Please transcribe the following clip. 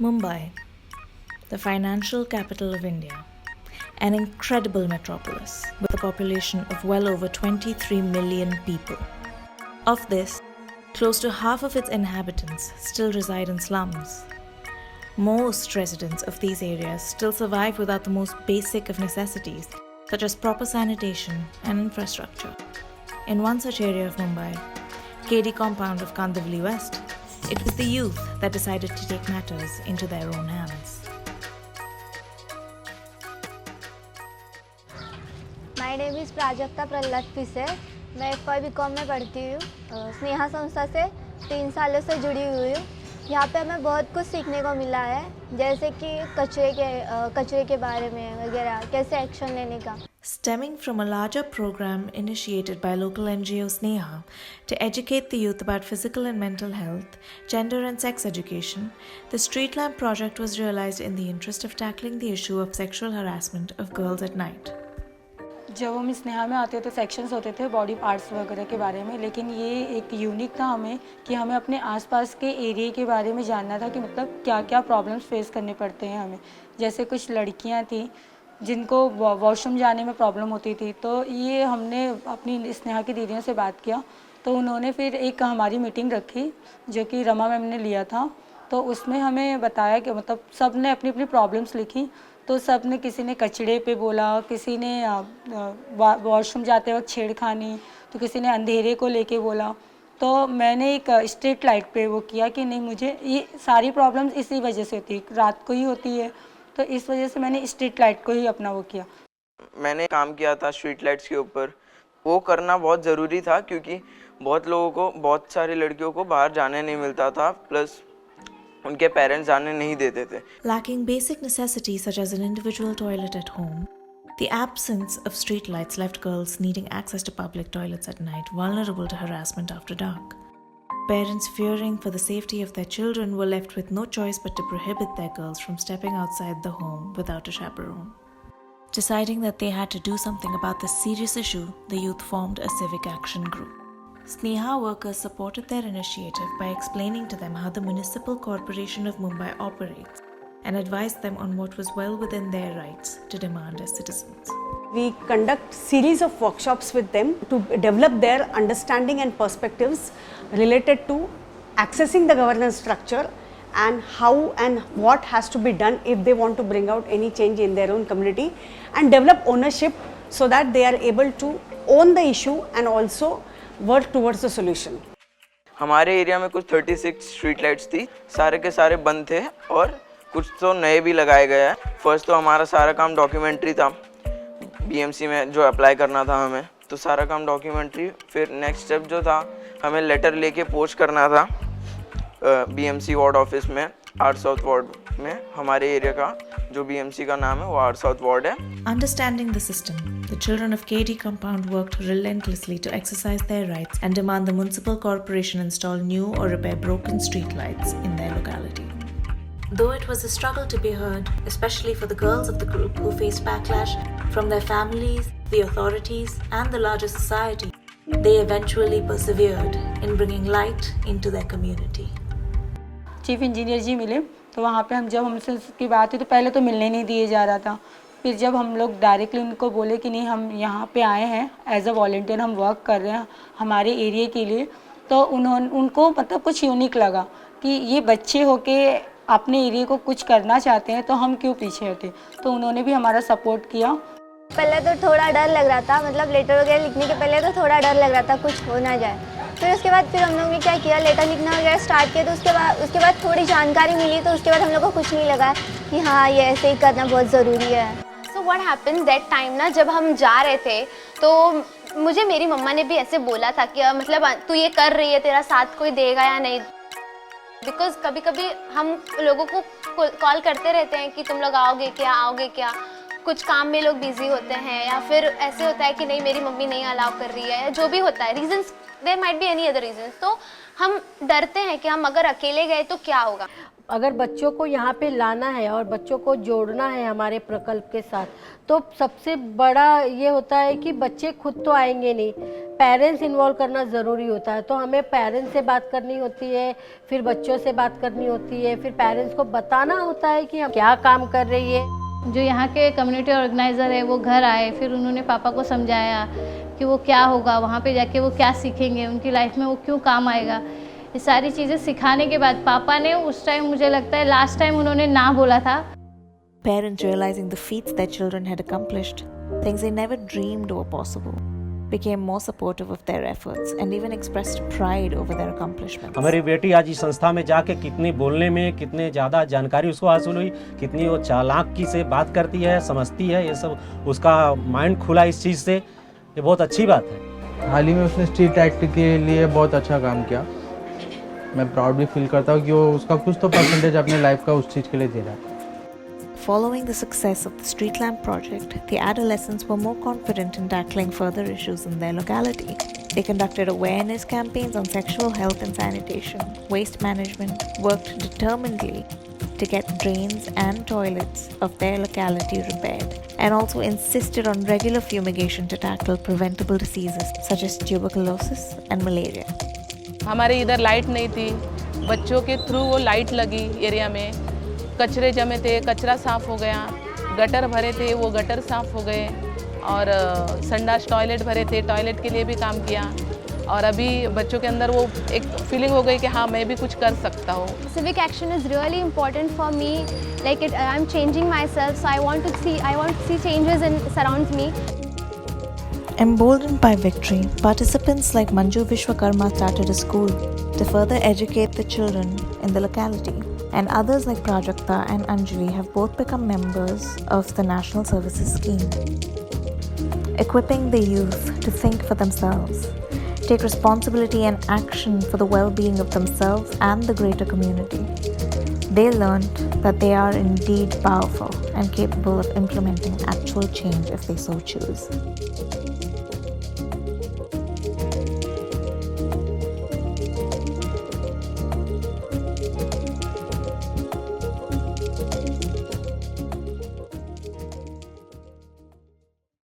Mumbai, the financial capital of India, an incredible metropolis with a population of well over 23 million people. Of this, close to half of its inhabitants still reside in slums. Most residents of these areas still survive without the most basic of necessities, such as proper sanitation and infrastructure. In one such area of Mumbai, KD compound of Kandivali West, it was the youth that decided to take matters into their own hands. My name is Prajakta Prahlad पिसे। मैं FY BCom में पढ़ती हूँ। स्नेहा संस्था से 3 सालों से जुड़ी हुई हूँ। यहाँ पे हमें बहुत कुछ सीखने को मिला है, जैसे कि कचरे के बारे में वगैरह, कैसे एक्शन लेने का। Stemming from a larger program initiated by local NGO Sneha to educate the youth about physical and mental health, gender and sex education, the Street Lamp project was realized in the interest of tackling the issue of sexual harassment of girls at night. जब हम स्नेहा में आते थे sections होते थे body parts वगैरह के बारे में, लेकिन ये एक यूनिक था हमें कि हमें अपने आसपास के एरिया के बारे में जानना था कि मतलब क्या क्या प्रॉब्लम्स फेस करने पड़ते हैं हमें। जैसे कुछ लड़कियां थी जिनको वॉशरूम जाने में प्रॉब्लम होती थी, तो ये हमने अपनी स्नेहा की दीदियों से बात किया, तो उन्होंने फिर एक हमारी मीटिंग रखी जो कि रमा मैम ने लिया था। तो उसमें हमें बताया कि मतलब सब ने अपनी अपनी प्रॉब्लम्स लिखी, तो सब ने, किसी ने कचड़े पे बोला, किसी ने वॉशरूम जाते वक्त छेड़खानी, तो किसी ने अंधेरे को लेके बोला। तो मैंने एक स्ट्रीट लाइट पे वो किया कि नहीं, मुझे ये सारी प्रॉब्लम्स इसी वजह से होती है, रात को ही होती है, तो इस वजह से मैंने स्ट्रीट लाइट को ही अपना वो किया। मैंने काम किया था स्ट्रीट लाइट्स के ऊपर। वो करना बहुत ज़रूरी था क्योंकि बहुत लोगों को, बहुत सारी लड़कियों को बाहर जाने नहीं मिलता था, प्लस उनके पेरेंट्स जाने नहीं देते थे। Lacking basic necessities such as an individual toilet at home, the absence of street lights left girls needing access to public toilets at night vulnerable to harassment after dark. Parents fearing for the safety of their children were left with no choice but to prohibit their girls from stepping outside the home without a chaperone. Deciding that they had to do something about this serious issue, the youth formed a civic action group. Sneha workers supported their initiative by explaining to them how the Municipal Corporation of Mumbai operates and advised them on what was well within their rights to demand as citizens. We conduct series of workshops with them to develop their understanding and perspectives related to accessing the governance structure and how and what has to be done if they want to bring out any change in their own community, and develop ownership so that they are able to own the issue and also work towards the solution. हमारे area में कुछ 36 street lights थी, सारे के सारे बंद थे और कुछ तो नए भी लगाए गए हैं। फर्स्ट तो हमारा सारा काम डॉक्यूमेंट्री था, बीएमसी में जो अप्लाई करना था हमें, तो सारा काम डॉक्यूमेंट्री। फिर नेक्स्ट स्टेप जो था, हमें लेटर लेके पोस्ट करना था बीएमसी वार्ड ऑफिस में, आर्ट साउथ वार्ड में। हमारे एरिया का जो बीएमसी का नाम है वो आर्ट साउथ वार्ड है। Understanding the system, the children of KD compound worked relentlessly to exercise their rights and demand the municipal corporation install new or repair broken street lights in their locality. Though it was a struggle to be heard, especially for the girls of the group who faced backlash from their families, the authorities, and the larger society, they eventually persevered in bringing light into their community. Chief engineer ji मिले, तो वहाँ पे जब हमसे उसकी बात हुई तो पहले तो मिलने नहीं दिए जा रहा था। फिर जब हम लोग डायरेक्टली उनको बोले कि नहीं, हम यहाँ पे आए हैं एज अ वॉलंटियर, हम वर्क कर रहे हैं हमारे एरिया के लिए, तो उनको मतलब कुछ यूनिक लगा कि ये बच्चे होके अपने एरिया को कुछ करना चाहते हैं, तो हम क्यों पीछे हटे। तो उन्होंने भी हमारा सपोर्ट किया। पहले तो थोड़ा डर लग रहा था, मतलब लेटर वगैरह लिखने के पहले तो थोड़ा डर लग रहा था कुछ हो ना जाए। फिर उसके बाद हम लोग ने क्या किया, लेटर लिखना वगैरह स्टार्ट किया, तो उसके बाद थोड़ी जानकारी मिली, तो उसके बाद हम लोग को कुछ नहीं लगा कि हाँ ये ऐसे ही करना बहुत ज़रूरी है। So what happened that time ना, जब हम जा रहे थे तो मुझे मेरी मम्मा ने भी ऐसे बोला था कि मतलब तू ये कर रही है, तेरा साथ कोई देगा या नहीं। बिकॉज कभी कभी हम लोगों को कॉल करते रहते हैं कि तुम लोग आओगे क्या, कुछ काम में लोग बिजी होते हैं, या फिर ऐसे होता है कि नहीं मेरी मम्मी नहीं अलाउ कर रही है, या जो भी होता है reasons, there might be any other reasons. तो हम डरते हैं कि हम अगर अकेले गए तो क्या होगा। अगर बच्चों को यहाँ पे लाना है और बच्चों को जोड़ना है हमारे प्रकल्प के साथ, तो सबसे बड़ा ये होता है कि बच्चे खुद तो आएंगे नहीं, पेरेंट्स इन्वॉल्व करना ज़रूरी होता है। तो हमें पेरेंट्स से बात करनी होती है, फिर बच्चों से बात करनी होती है, फिर पेरेंट्स को बताना होता है कि हम क्या काम कर रही है। जो यहाँ के कम्युनिटी ऑर्गेनाइज़र है वो घर आए, फिर उन्होंने पापा को समझाया कि वो क्या होगा, वहाँ पे जाके वो क्या सीखेंगे, उनकी लाइफ में वो क्यों काम आएगा। ये सारी चीज़ें सिखाने के बाद पापा ने उस टाइम, मुझे लगता है लास्ट टाइम उन्होंने ना बोला था। Parents realizing the feats their children had accomplished, things they never dreamed were possible, became more supportive of their efforts and even expressed pride over their accomplishments. हमारी बेटी आज इस संस्था में जाके कितनी बोलने में कितने ज़्यादा जानकारी उसको हासिल हुई, कितनी वो चालाकी से बात करती है, समझती है, ये सब उसका माइंड खुला इस चीज़ से, ये बहुत अच्छी बात है। हाल ही में उसने स्ट्रीट एक्ट के लिए बहुत अच्छा काम किया। मैं प्राउड भी फील करता हूँ कि वो उसका कुछ तो परसेंटेज अपने लाइफ का उस चीज़ के लिए दे रहा है। Following the success of the Street Lamp project, the adolescents were more confident in tackling further issues in their locality. They conducted awareness campaigns on sexual health and sanitation, waste management, worked determinedly to get drains and toilets of their locality repaired, and also insisted on regular fumigation to tackle preventable diseases such as tuberculosis and malaria. हमारे इधर light नहीं थी, बच्चों के through वो light लगी area में। कचरे जमे थे, कचरा साफ़ हो गया, गटर भरे थे वो गटर साफ़ हो गए, और संडास टॉयलेट भरे थे, टॉयलेट के लिए भी काम किया। और अभी बच्चों के अंदर वो एक फीलिंग हो गई कि हाँ मैं भी कुछ कर सकता हूँ। Civic action is really important for me. Like I'm changing myself, so I want to see changes in surrounds me. Emboldened by victory, participants like Manju Vishwakarma started a school to further educate the children in the locality. And others like Prajakta and Anjali have both become members of the National Services Scheme, equipping the youth to think for themselves, take responsibility and action for the well-being of themselves and the greater community. They learned that they are indeed powerful and capable of implementing actual change if they so choose.